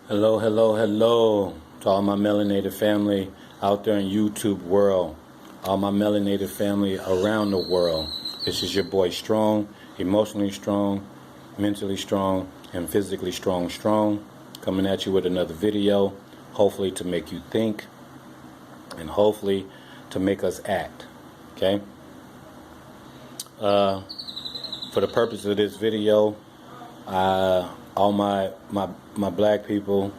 Hello, hello, hello to all my melanated family out there in YouTube world, all my melanated family around the world. This is your boy Strong, emotionally strong, mentally strong, and physically strong, coming at you with another video, hopefully to make you think and hopefully to make us act, okay? For the purpose of this video, all my black people,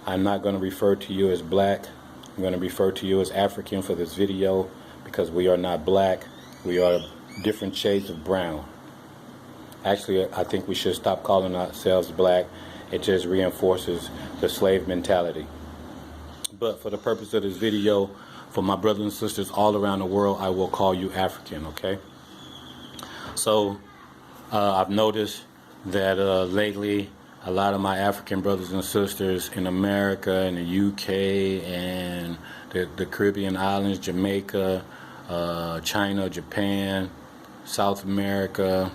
I'm not going to refer to you as black. I'm going to refer to you as African for this video because we are not black. We are different shades of brown. Actually, I think we should stop calling ourselves black. It just reinforces the slave mentality. But for the purpose of this video, for my brothers and sisters all around the world, I will call you African, okay? So I've noticed that lately a lot of my African brothers and sisters in America and the UK and the Caribbean islands, Jamaica, China, Japan, South America,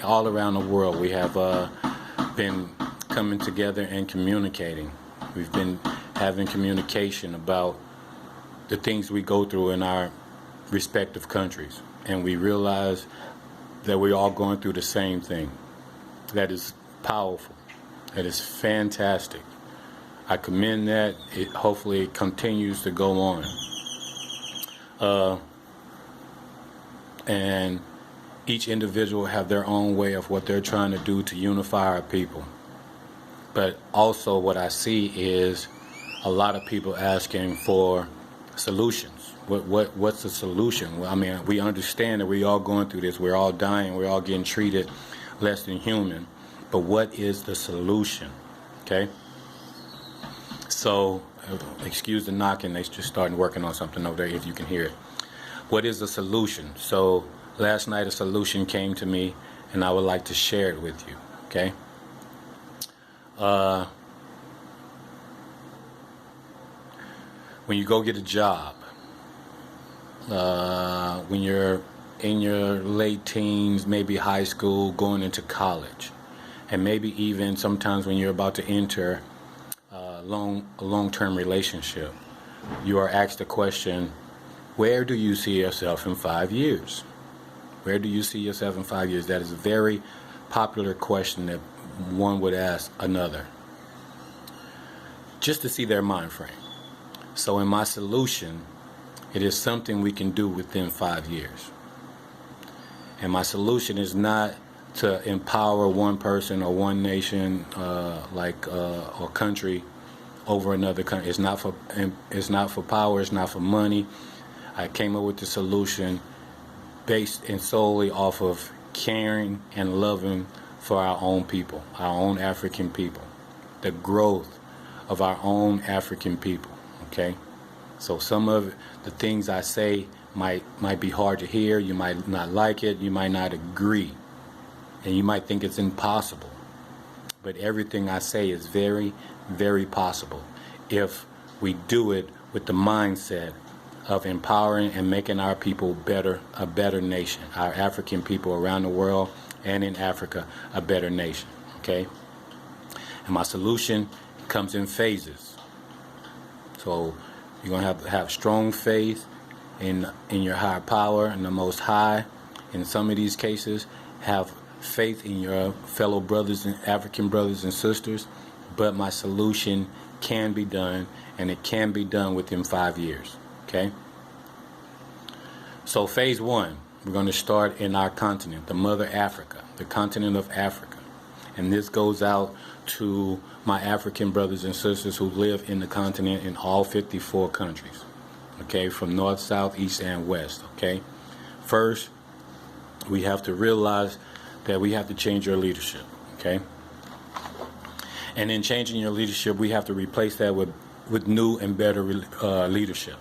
all around the world, we have been coming together and communicating. We've been having communication about the things we go through in our respective countries, and we realize that we're all going through the same thing. That is powerful. That is fantastic. I commend that. Hopefully it continues to go on. And each individual have their own way of what they're trying to do to unify our people. But also what I see is a lot of people asking for solutions. What's the solution? Well, I mean, we understand that we're all going through this. We're all dying. We're all getting treated less than human. But what is the solution? Okay? So, excuse the knocking. They just started working on something over there, if you can hear it. What is the solution? So, last night a solution came to me, and I would like to share it with you. Okay? When you go get a job, when you're in your late teens, maybe high school, going into college, and maybe even sometimes when you're about to enter a long-term relationship, you are asked the question, where do you see yourself in 5 years? Where do you see yourself in 5 years? That is a very popular question that one would ask another, just to see their mind frame. So in my solution, it is something we can do within 5 years. And my solution is not to empower one person or one nation, or country over another country. It's not for power. It's not for money. I came up with the solution based and solely off of caring and loving for our own people, our own African people, the growth of our own African people. Okay, so some of the things I say might be hard to hear. You might not like it. You might not agree. And you might think it's impossible. But everything I say is very, very possible if we do it with the mindset of empowering and making our people better, a better nation. Our African people around the world and in Africa, a better nation. Okay? And my solution comes in phases. So you're going to have strong faith in your higher power and the Most High. In some of these cases, have faith in your fellow brothers and African brothers and sisters. But my solution can be done, and it can be done within 5 years. Okay? So phase 1, we're going to start in our continent, the Mother Africa, the continent of Africa. And this goes out to my African brothers and sisters who live in the continent in all 54 countries. Okay, from north, south, east, and west. Okay, first, we have to realize that we have to change your leadership. Okay, and in changing your leadership, we have to replace that with new and better leadership.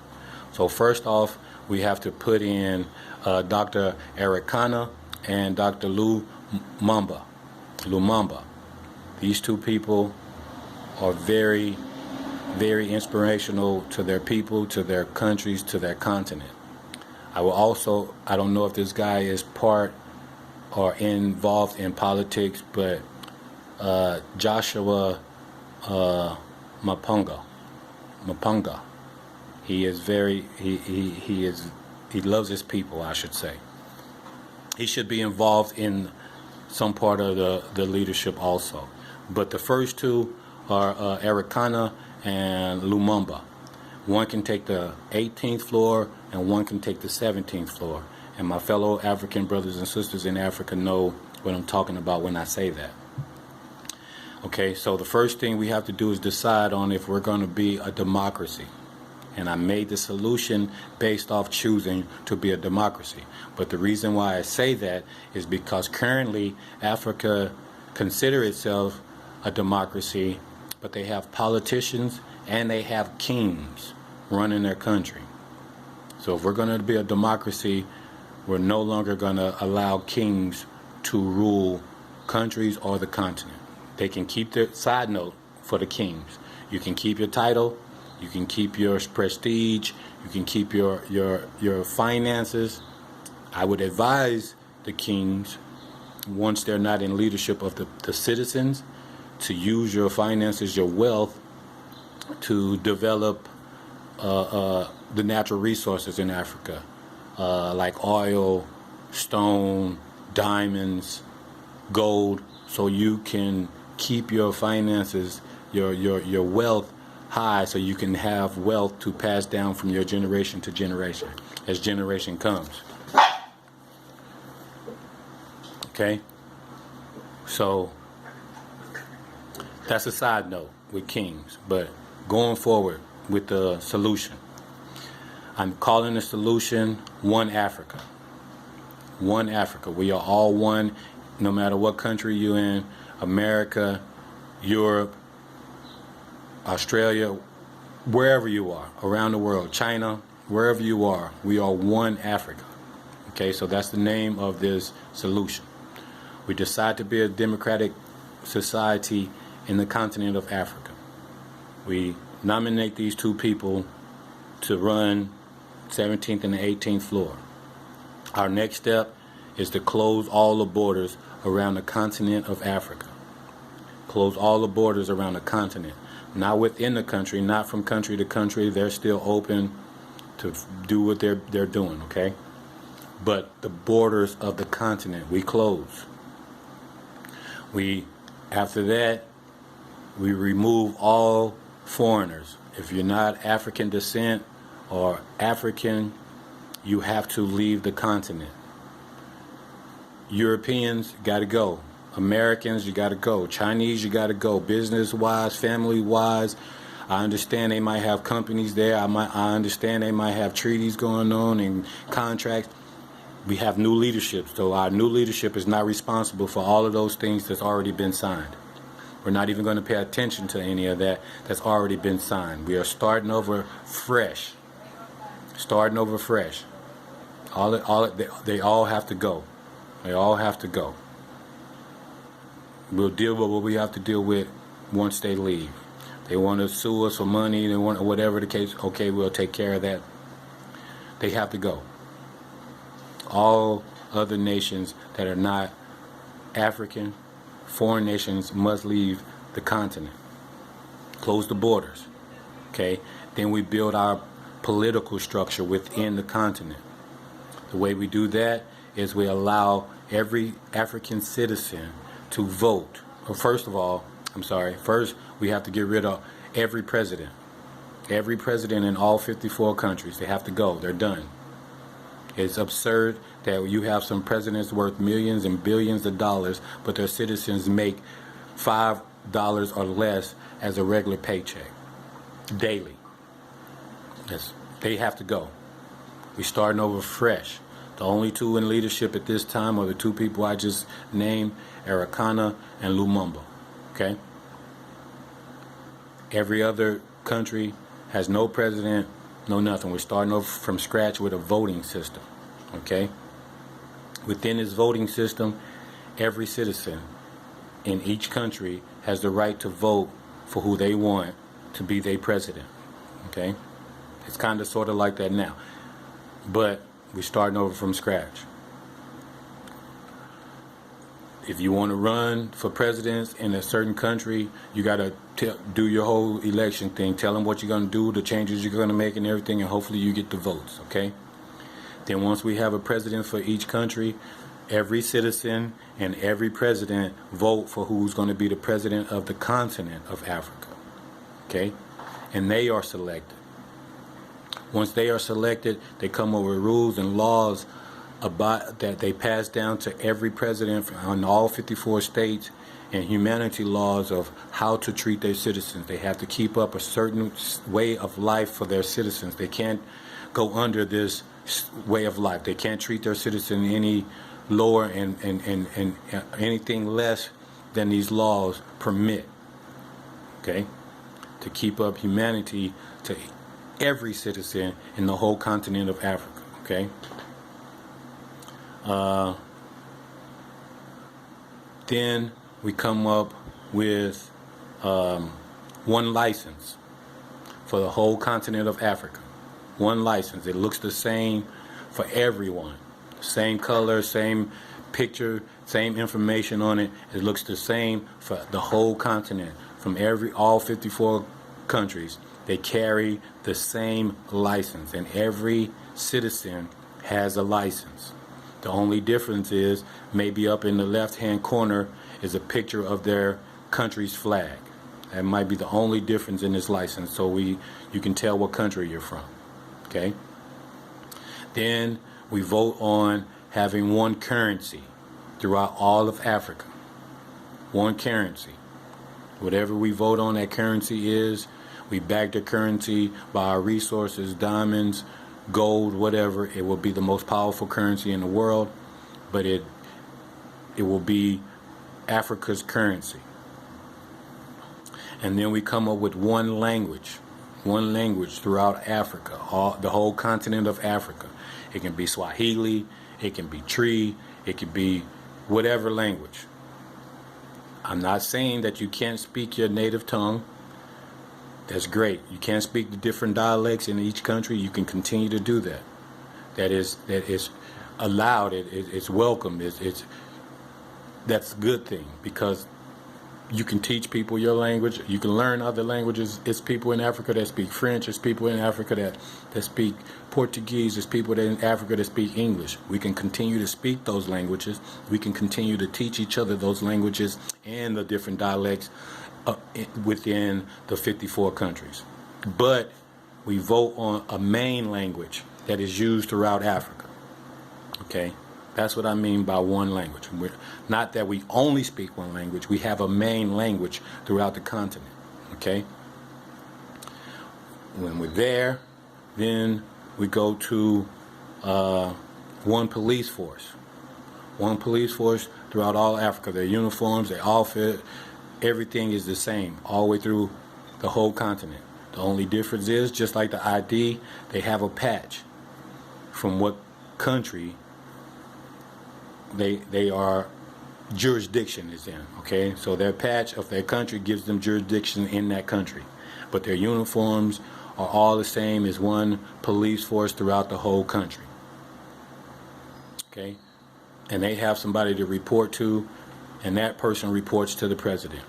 So first off, we have to put in Dr. Arikana and Dr. Lumumba. These two people are very, very inspirational to their people, to their countries, to their continent. I don't know if this guy is part or involved in politics, but Joshua Mapanga. Mapanga. He is very, he loves his people, I should say. He should be involved in some part of the leadership also. But the first two are Arikana and Lumumba. One can take the 18th floor and one can take the 17th floor. And my fellow African brothers and sisters in Africa know what I'm talking about when I say that. Okay, so the first thing we have to do is decide on if we're going to be a democracy. And I made the solution based off choosing to be a democracy. But the reason why I say that is because currently Africa considers itself a democracy, but they have politicians and they have kings running their country. So if we're going to be a democracy, we're no longer going to allow kings to rule countries or the continent. They can keep their side note for the kings. You can keep your title, you can keep your prestige, you can keep your finances. I would advise the kings, once they're not in leadership of the citizens, to use your finances, your wealth, to develop the natural resources in Africa, like oil, stone, diamonds, gold, so you can keep your finances, your wealth high, so you can have wealth to pass down from your generation to generation as generation comes. Okay? So that's a side note with kings. But going forward with the solution, I'm calling the solution One Africa. One Africa. We are all one, no matter what country you're in. America, Europe, Australia, wherever you are, around the world, China, wherever you are, we are one Africa. Okay, so that's the name of this solution. We decide to be a democratic society in the continent of Africa. We nominate these two people to run 17th and the 18th floor. Our next step is to close all the borders around the continent of Africa. Close all the borders around the continent. Not within the country, not from country to country. They're still open to do what they're doing, okay? But the borders of the continent, we close. After that, we remove all foreigners. If you're not African descent or African, you have to leave the continent. Europeans, got to go. Americans, you got to go. Chinese, you got to go. Business-wise, family-wise, I understand they might have companies there. I understand they might have treaties going on and contracts. We have new leadership, so our new leadership is not responsible for all of those things that's already been signed. We're not even going to pay attention to any of that that's already been signed. We are starting over fresh. Starting over fresh. They all have to go. They all have to go. We'll deal with what we have to deal with once they leave. They want to sue us for money, they want whatever the case, okay, we'll take care of that. They have to go. All other nations that are not African, foreign nations must leave the continent. Close the borders. Okay? Then we build our political structure within the continent. The way we do that is we allow every African citizen to vote. Well, first we have to get rid of every president. Every president in all 54 countries, they have to go. They're done. It's absurd that you have some presidents worth millions and billions of dollars, but their citizens make $5 or less as a regular paycheck daily. They have to go. We're starting over fresh. The only two in leadership at this time are the two people I just named, Arikana and Lumumba. Okay? Every other country has no president, no nothing. We're starting over from scratch with a voting system. Okay? Within this voting system, every citizen in each country has the right to vote for who they want to be their president. Okay? It's kind of sort of like that now. But we're starting over from scratch. if you want to run for president in a certain country, you got to do your whole election thing. Tell them what you're going to do, the changes you're going to make and everything, and hopefully you get the votes, okay? Then once we have a president for each country, every citizen and every president vote for who's going to be the president of the continent of Africa, okay? And they are selected. Once they are selected, they come up with rules and laws about that they pass down to every president on all 54 states, and humanity laws of how to treat their citizens. They have to keep up a certain way of life for their citizens. They can't go under this way of life. They can't treat their citizen any lower and anything less than these laws permit, okay, to keep up humanity to every citizen in the whole continent of Africa, okay? Then we come up with one license for the whole continent of Africa. One license. It looks the same for everyone. Same color, same picture, same information on it. It looks the same for the whole continent. From all 54 countries, they carry the same license, and every citizen has a license. The only difference is maybe up in the left-hand corner is a picture of their country's flag. That might be the only difference in this license, so you can tell what country you're from. Okay? Then we vote on having one currency throughout all of Africa. One currency. Whatever we vote on that currency is, we back the currency by our resources, diamonds, gold, whatever. It will be the most powerful currency in the world, but it will be Africa's currency. And then we come up with one language throughout Africa, the whole continent of Africa. It can be Swahili, it can be Tree, it can be whatever language. I'm not saying that you can't speak your native tongue. That's great. You can't speak the different dialects in each country. You can continue to do that. That is allowed. It's welcome. That's a good thing, because you can teach people your language. You can learn other languages. It's people in Africa that speak French. It's people in Africa that speak Portuguese. It's people in Africa that speak English. We can continue to speak those languages. We can continue to teach each other those languages and the different dialects within the 54 countries. But we vote on a main language that is used throughout Africa. Okay? That's what I mean by one language. Not that we only speak one language. We have a main language throughout the continent. Okay? When we're there, then we go to one police force. One police force throughout all Africa. Their uniforms, their outfit, everything is the same all the way through the whole continent. The only difference is, just like the ID, they have a patch from what country they are jurisdiction is in. Okay, so their patch of their country gives them jurisdiction in that country, but their uniforms are all the same as one police force throughout the whole country. Okay, and they have somebody to report to, and that person reports to the president.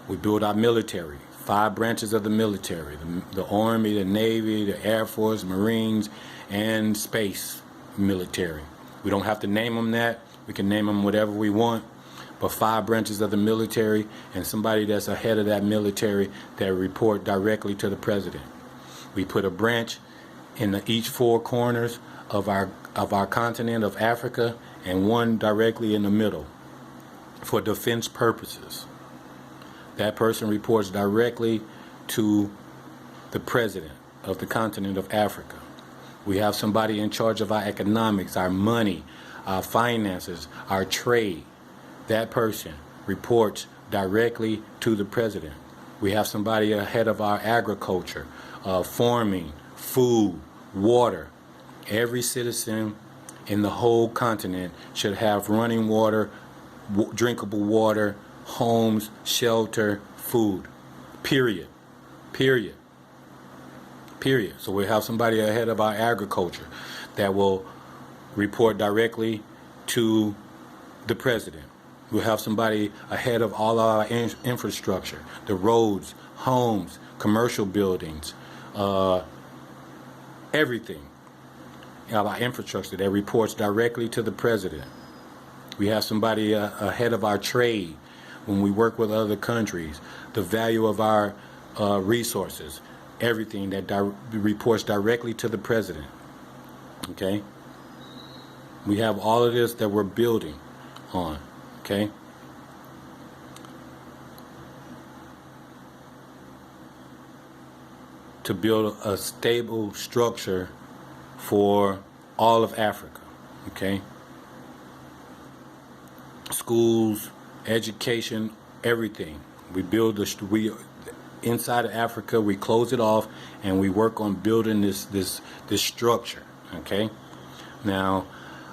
We build our military, 5 branches of the military: the Army, the Navy, the Air Force, Marines, and space military. We don't have to name them that. We can name them whatever we want, but 5 branches of the military, and somebody that's ahead of that military that report directly to the president. We put a branch in each 4 corners of our continent of Africa, and one directly in the middle for defense purposes. That person reports directly to the president of the continent of Africa. We have somebody in charge of our economics, our money, our finances, our trade. That person reports directly to the president. We have somebody ahead of our agriculture, farming, food, water. Every citizen in the whole continent should have running water, drinkable water, homes, shelter, food. Period. Period. Period. So we have somebody ahead of our agriculture that will report directly to the president. We'll have somebody ahead of all our infrastructure, the roads, homes, commercial buildings, everything. Our infrastructure that reports directly to the president. We have somebody ahead of our trade when we work with other countries, the value of our resources, everything that reports directly to the president. Okay? We have all of this that we're building on. Okay? To build a stable structure for all of Africa. Okay? Schools, education, everything. We build inside of Africa. We close it off, and we work on building this structure. Okay. Now,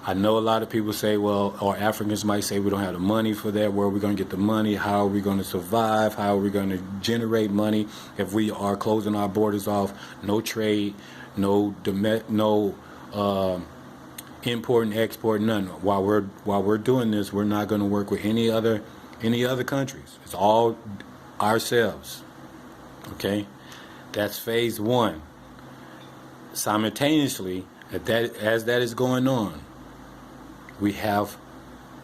I know a lot of people say, well, or Africans might say, we don't have the money for that. Where are we going to get the money? How are we going to survive? How are we going to generate money if we are closing our borders off? No trade, no import and export, none. While we're doing this, we're not going to work with any other countries. It's all ourselves. Okay, that's phase one. Simultaneously, as that is going on, we have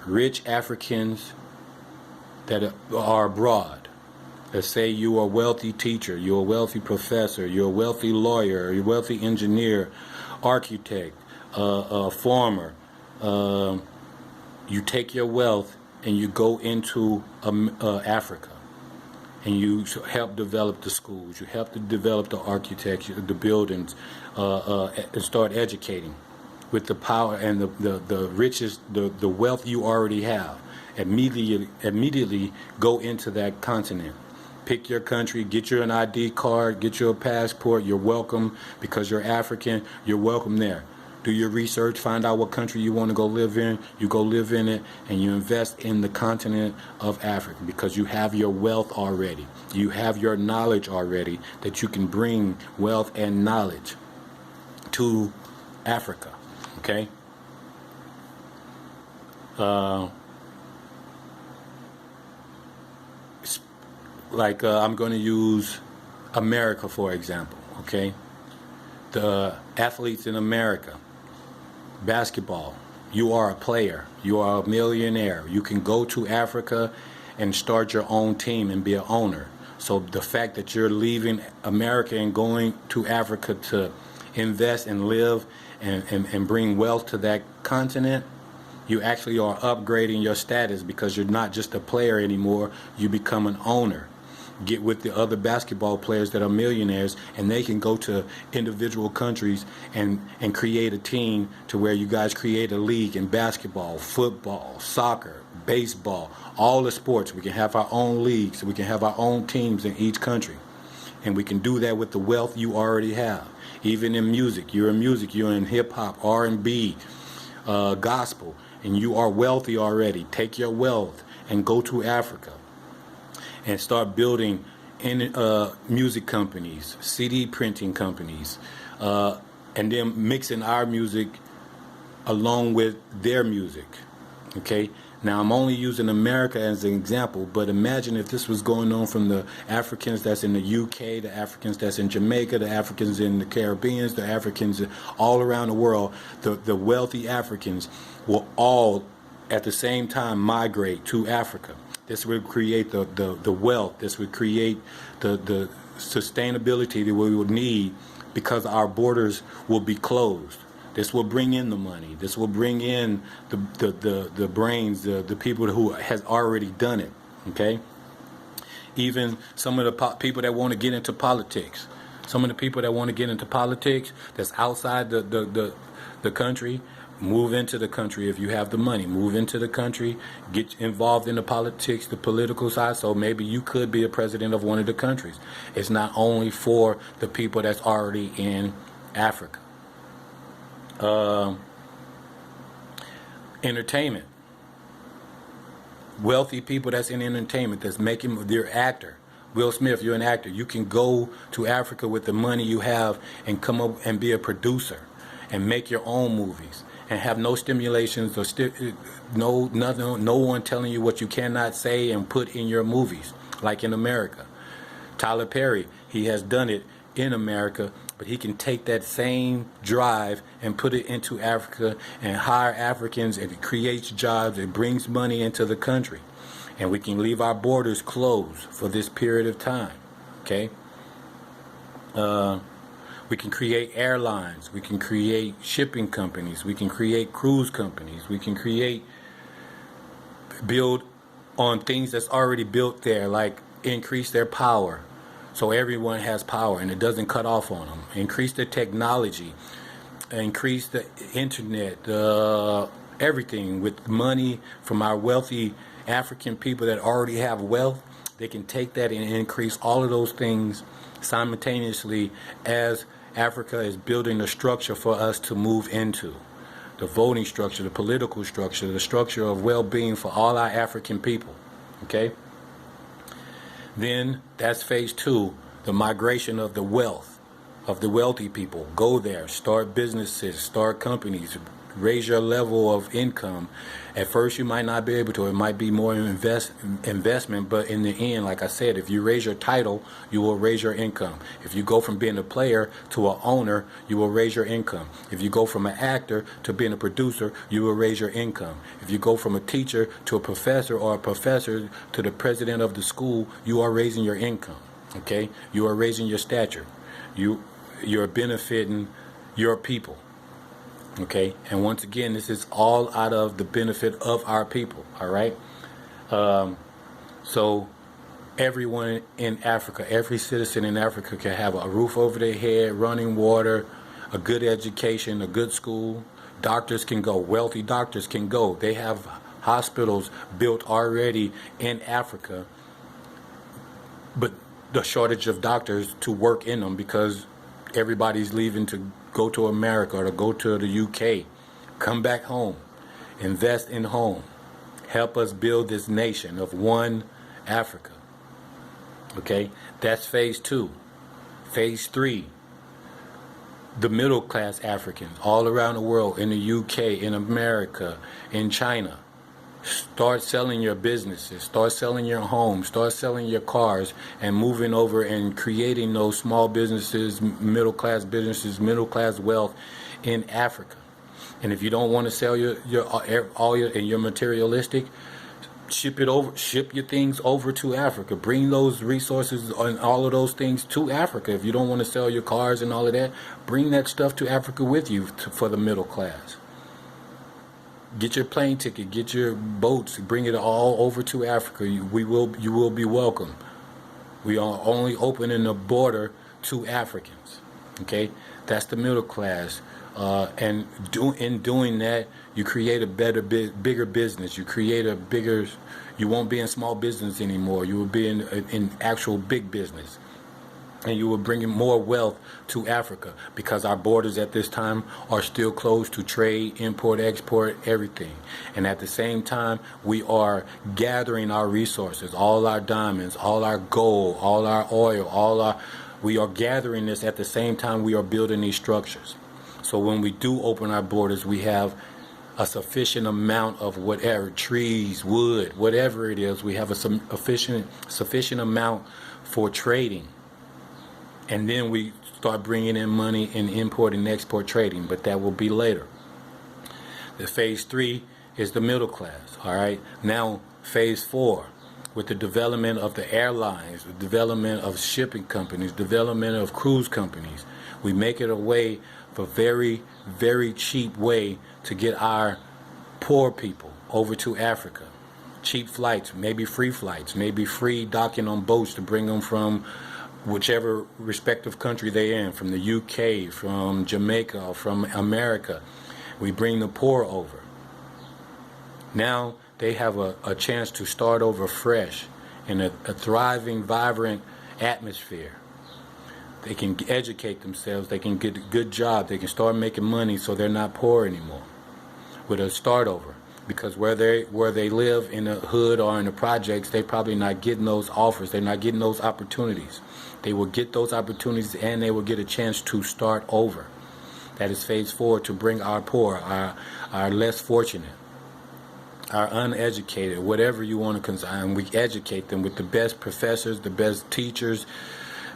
rich Africans that are abroad. Let's say you are a wealthy teacher, you're a wealthy professor, you're a wealthy lawyer, you're a wealthy engineer, architect, a farmer. You take your wealth and you go into Africa, and you help develop the schools, you help to develop the architecture, the buildings, and start educating with the power and the riches, the wealth you already have. Immediately go into that continent. Pick your country, get you an ID card, get you a passport. You're welcome because you're African. You're welcome there. Do your research, find out what country you want to go live in. You go live in it, and you invest in the continent of Africa because you have your wealth already. You have your knowledge already that you can bring wealth and knowledge to Africa. Okay? I'm going to use America, for example. Okay? The athletes in America. Basketball, you are a player, you are a millionaire. You can go to Africa and start your own team and be an owner. So the fact that you're leaving America and going to Africa to invest and live and bring wealth to that continent, you actually are upgrading your status because you're not just a player anymore, you become an owner. Get with the other basketball players that are millionaires, and they can go to individual countries and create a team to where you guys create a league in basketball, football, soccer, baseball, all the sports. We can have our own leagues. We can have our own teams in each country. And we can do that with the wealth you already have. Even in music, you're in hip-hop, R&B, gospel, and you are wealthy already. Take your wealth and go to Africa and start building in music companies, CD printing companies, and then mixing our music along with their music. Okay? Now, I'm only using America as an example, but imagine if this was going on from the Africans that's in the UK, the Africans that's in Jamaica, the Africans in the Caribbean, the Africans all around the world. The wealthy Africans will all at the same time migrate to Africa. This would create the wealth. This would create the sustainability that we would need because our borders will be closed. This will bring in the money. This will bring in the brains, the people who has already done it. Okay? Even some of the people that want to get into politics. Some of the people that want to get into politics that's outside the country, move into the country if you have the money. Move into the country, get involved in the politics, the political side, so maybe you could be a president of one of the countries. It's not only for the people that's already in Africa. Entertainment. Wealthy people that's in entertainment, that's making, they're actor. Will Smith, you're an actor. You can go to Africa with the money you have and come up and be a producer and make your own movies and have no stimulations or no one telling you what you cannot say and put in your movies, like in America. Tyler Perry, he has done it in America, but he can take that same drive and put it into Africa and hire Africans, and it creates jobs, it brings money into the country. And we can leave our borders closed for this period of time, okay? We can create airlines, we can create shipping companies, we can create cruise companies, we can build on things that's already built there, like increase their power so everyone has power and it doesn't cut off on them. Increase the technology, increase the internet, everything with money from our wealthy African people that already have wealth. They can take that and increase all of those things simultaneously as Africa is building a structure for us to move into. The voting structure, the political structure, the structure of well-being for all our African people. Okay? Then that's phase 2, the migration of the wealth, of the wealthy people. Go there, start businesses, start companies, raise your level of income. At first you might not be able to, it might be more investment, but in the end, like I said, if you raise your title, you will raise your income. If you go from being a player to an owner, you will raise your income. If you go from an actor to being a producer, you will raise your income. If you go from a teacher to a professor, or a professor to the president of the school, you are raising your income. Okay? You are raising your stature. You're benefiting your people. Okay, and once again, this is all out of the benefit of our people. All right, so everyone in Africa, every citizen in Africa can have a roof over their head, running water, a good education, a good school. Doctors can go, wealthy doctors can go. They have hospitals built already in Africa, but the shortage of doctors to work in them because everybody's leaving to go to America or to go to the UK. Come back home. Invest in home. Help us build this nation of one Africa. Okay? That's phase 2. Phase 3. The middle class Africans all around the world, in the UK, in America, in China. Start selling your businesses, start selling your homes, start selling your cars, and moving over and creating those small businesses, middle class wealth in Africa. And if you don't want to sell your materialistic, ship your things over to Africa. Bring those resources and all of those things to Africa. If you don't want to sell your cars and all of that, bring that stuff to Africa with you for the middle class. Get your plane ticket, get your boats, bring it all over to Africa. You will be welcome. We are only opening the border to Africans. Okay, that's the middle class. In doing that, you create a bigger business. You won't be in small business anymore. You will be in actual big business. And you will bring in more wealth to Africa because our borders at this time are still closed to trade, import, export, everything. And at the same time, we are gathering our resources, all our diamonds, all our gold, all our oil, we are gathering this at the same time we are building these structures. So when we do open our borders, we have a sufficient amount of whatever, trees, wood, whatever it is, we have a sufficient amount for trading. And then we start bringing in money in import and export trading, but that will be later. The phase 3 is the middle class, all right? Now, phase 4, with the development of the airlines, the development of shipping companies, development of cruise companies, we make it a way for very, very cheap way to get our poor people over to Africa. Cheap flights, maybe free docking on boats to bring them from whichever respective country they're in, from the UK, from Jamaica, from America. We bring the poor over. Now they have a chance to start over fresh in a thriving, vibrant atmosphere. They can educate themselves, they can get a good job, they can start making money so they're not poor anymore with a start over. Because where they live in the hood or in the projects, they're probably not getting those offers, they're not getting those opportunities. They will get those opportunities and they will get a chance to start over. that is phase forward to bring our poor, our less fortunate, our uneducated, whatever you want to consign. We educate them with the best professors, the best teachers.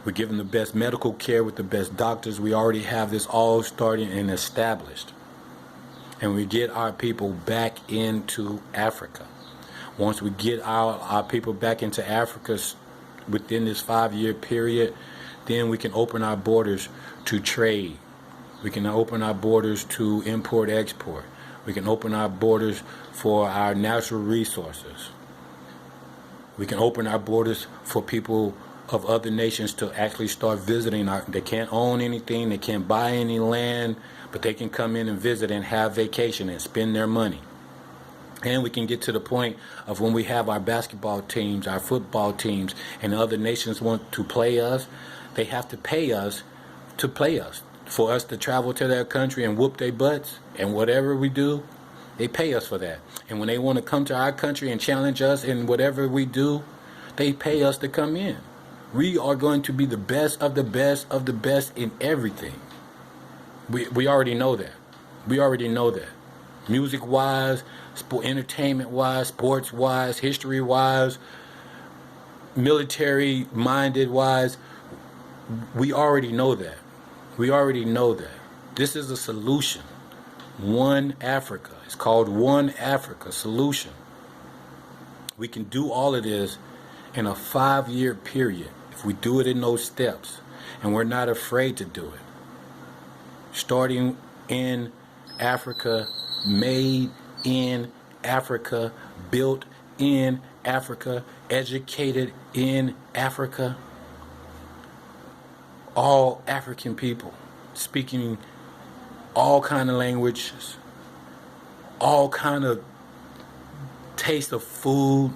We give them the best medical care with the best doctors. We already have this all starting and established. And we get our people back into Africa. Once we get our people back into Africa within this 5-year period, then we can open our borders to trade. We can open our borders to import-export. We can open our borders for our natural resources. We can open our borders for people of other nations to actually start visiting. They can't own anything, they can't buy any land, but they can come in and visit and have vacation and spend their money. And we can get to the point of when we have our basketball teams, our football teams, and other nations want to play us, they have to pay us to play us. For us to travel to their country and whoop their butts, and whatever we do, they pay us for that. And when they want to come to our country and challenge us in whatever we do, they pay us to come in. We are going to be the best of the best of the best in everything. We already know that. We already know that. Music-wise, entertainment-wise, sports-wise, history-wise, military-minded-wise, we already know that. We already know that. This is a solution. One Africa. It's called One Africa Solution. We can do all of this in a 5-year period if we do it in those steps, and we're not afraid to do it. Starting in Africa, made in Africa, built in Africa, educated in Africa. All African people speaking all kind of languages, all kind of taste of food,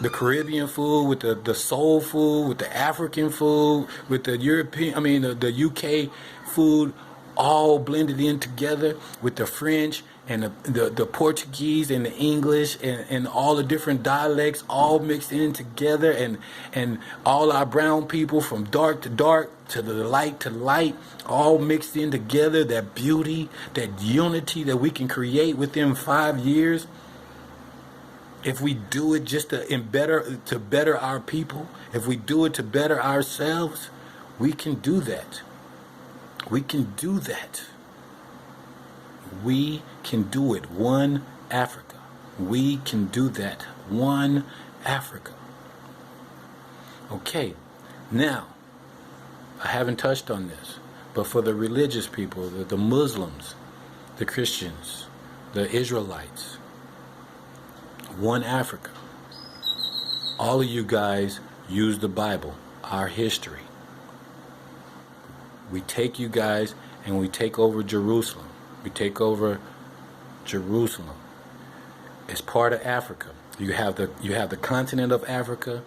the Caribbean food with the soul food, with the African food, with the the UK food, all blended in together with the French and the Portuguese and the English and all the different dialects all mixed in together, and all our brown people from dark to dark to the light to light all mixed in together. That beauty, that unity that we can create within 5 years, if we do it just to better our people, if we do it to better ourselves, we can do that. We can do that. We can do it. One Africa. We can do that. One Africa. Okay, now, I haven't touched on this, but for the religious people, the Muslims, the Christians, the Israelites, One Africa. All of you guys use the Bible, our history. We take you guys and we take over Jerusalem. We take over Jerusalem. It's part of Africa. You have the continent of Africa,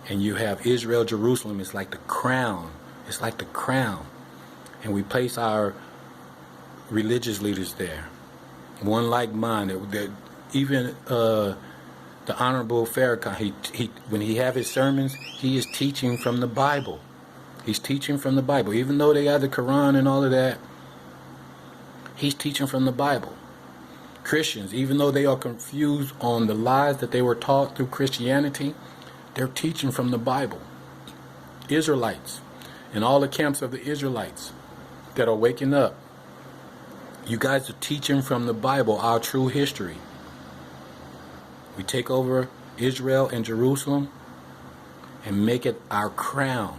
and you have Israel, Jerusalem. It's like the crown. It's like the crown. And we place our religious leaders there. One like mine. Even the Honorable Farrakhan, he when he have his sermons, he is teaching from the Bible. He's teaching from the Bible. Even though they have the Quran and all of that, he's teaching from the Bible. Christians, even though they are confused on the lies that they were taught through Christianity, they're teaching from the Bible. Israelites, and all the camps of the Israelites that are waking up, you guys are teaching from the Bible, our true history. We take over Israel and Jerusalem and make it our crown.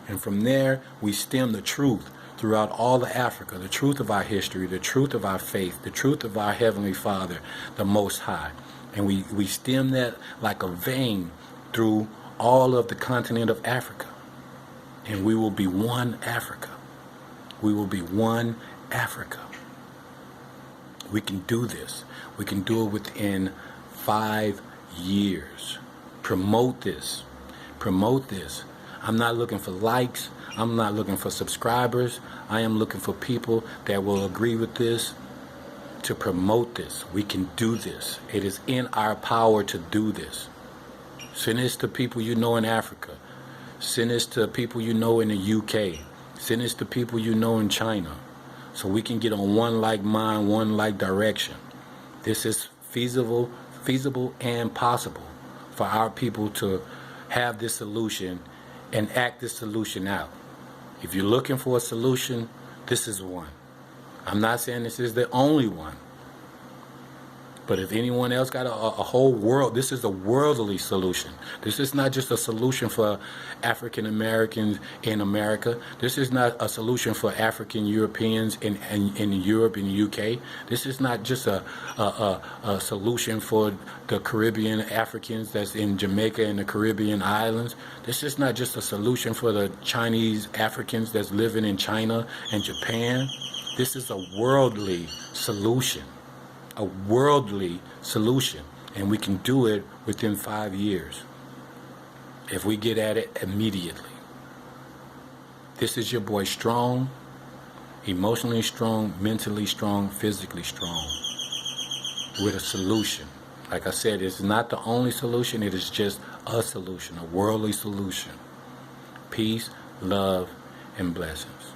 And from there, we stem the truth throughout all of Africa, the truth of our history, the truth of our faith, the truth of our Heavenly Father, the Most High. And we stem that like a vein through all of the continent of Africa. And we will be one Africa. We will be one Africa. We can do this. We can do it within 5 years. Promote this. Promote this. I'm not looking for likes. I'm not looking for subscribers. I am looking for people that will agree with this, to promote this. We can do this. It is in our power to do this. Send this to people you know in Africa. Send this to people you know in the UK. Send this to people you know in China. so we can get on one like mind, one like direction. This is feasible and possible for our people to have this solution and act this solution out. If you're looking for a solution, this is one. I'm not saying this is the only one. But if anyone else got a whole world, this is a worldly solution. This is not just a solution for African Americans in America. This is not a solution for African Europeans in Europe and UK. This is not just a solution for the Caribbean Africans that's in Jamaica and the Caribbean islands. This is not just a solution for the Chinese Africans that's living in China and Japan. This is a worldly solution. A worldly solution, and we can do it within 5 years if we get at it immediately. This is your boy Strong, emotionally strong, mentally strong, physically strong, with a solution. Like I said, it's not the only solution, it is just a solution, a worldly solution. Peace, love, and blessings.